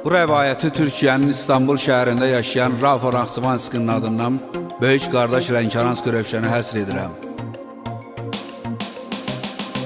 Bu rəvayəti Türkiyənin İstanbul şəhərində yaşayan Rauf Naxçıvanskinin adından böyük qardaş Lənkəranski Rövşənə həsr edirəm.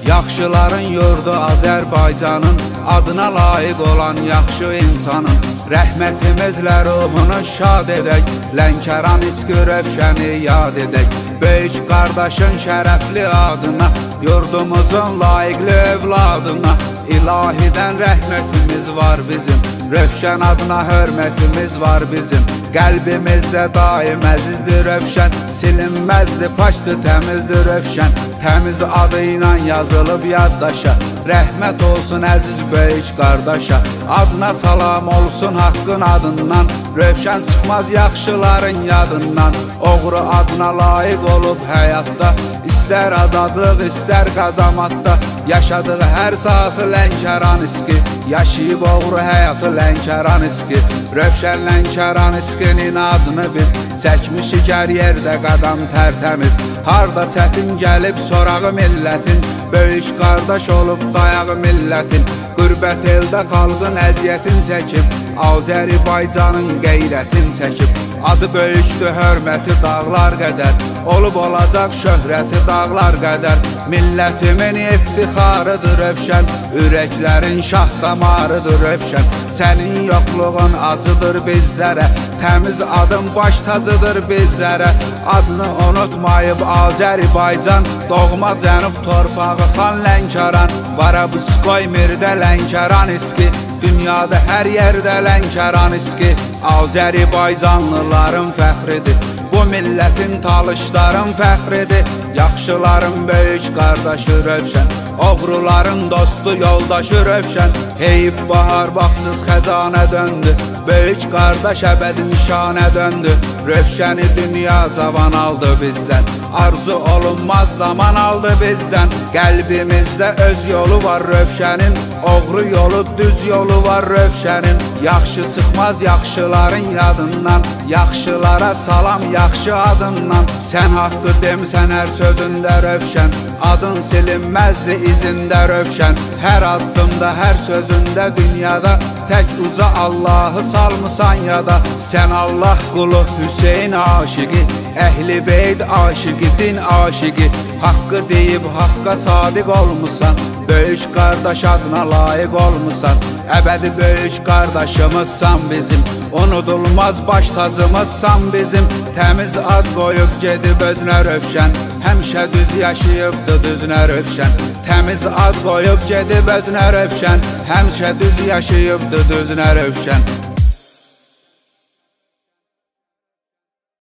Yaxşıların yurdu Azərbaycanın, adına layiq olan yaxşı insanın, rəhmətimizlə ruhunu şad edək, Lənkəranski Rövşəni yad edək. Böyük qardaşın şərəfli adına, yurdumuzun layiqli övladına, İlahidən rəhmətimiz var bizim, Rövşən adına hörmətimiz var bizim. Qəlbimizdə daim əzizdir Rövşən, silinməzdir, paçdır, təmizdir Rövşən. Təmiz adı ilə yazılıb yaddaşa, rəhmət olsun əziz böyük qardaşa. Adına salam olsun haqqın adından, Rövşən çıxmaz yaxşıların yadından. Oğru adına layiq olub həyatda, İstər azadlıq, istər qazamatda, yaşadığı hər saatı Lənkəranski, yaşayıb oğru həyatı Lənkəranski. Rövşən Lənkəranskinin adını biz çəkmişik hər yerdə qadam tərtəmiz. Harda çətin gəlib sorağı millətin, böyük qardaş olub dayağı millətin. Qürbət eldə xalqın əziyyətin çəkib, Azərbaycanın qeyrətin çəkib. Adı böyükdür, hörməti dağlar qədər, olub olacaq şöhrəti dağlar qədər. Millətimin iftixarıdır Rövşən, ürəklərin şah damarıdır Rövşən. Sənin yoxluğun acıdır bizlərə, təmiz adın baş tacıdır bizlərə. Adını unutmayıb Azərbaycan, doğma cənub torpağı xan Lənkəran. Barabuskoy mirdə Lənkəranski, dünyada hər yerdə Lənkəranski. Azərbaycanlıların fəxridir, bu millətin talışların fəxridir. Yaxşıların böyük qardaşı Rövşən, oğruların dostu yoldaşı Rövşən. Heyib bahar baxsız xəzanə döndü, böyük qardaş əbədi nişanə döndü. Rövşəni dünya cavan aldı bizdən, arzu olunmaz zaman aldı bizdən. Qəlbimizdə öz yolu var Rövşənin, oğru yolu düz yolu var Rövşənin. Yaxşı çıxmaz yaxşıların yadından, yaxşılara salam yaxşı adından. Sən haqqı demisən hər sözündə Rövşən, adın silinməzdi izində Rövşən. Hər addımda, hər sözündə dünyada, tək uca Allahı salmısan yada. Sən Allah qulu Hüseyin aşiqi, Əhl-i Beyt aşiqi, din aşiqi. Haqqı deyib haqqa sadiq olmusan, böyük qardaş adına layiq olmusan. Əbədi böyük qardaşımızsan bizim, unudulmaz baş tacımızsan bizim. Təmiz ad qoyub gedib özünə Rövşən, həmişə düz yaşayıbdı düzünə Rövşən. Təmiz ad qoyub gedib özünə Rövşən, həmişə düz yaşayıbdı düzünə Rövşən.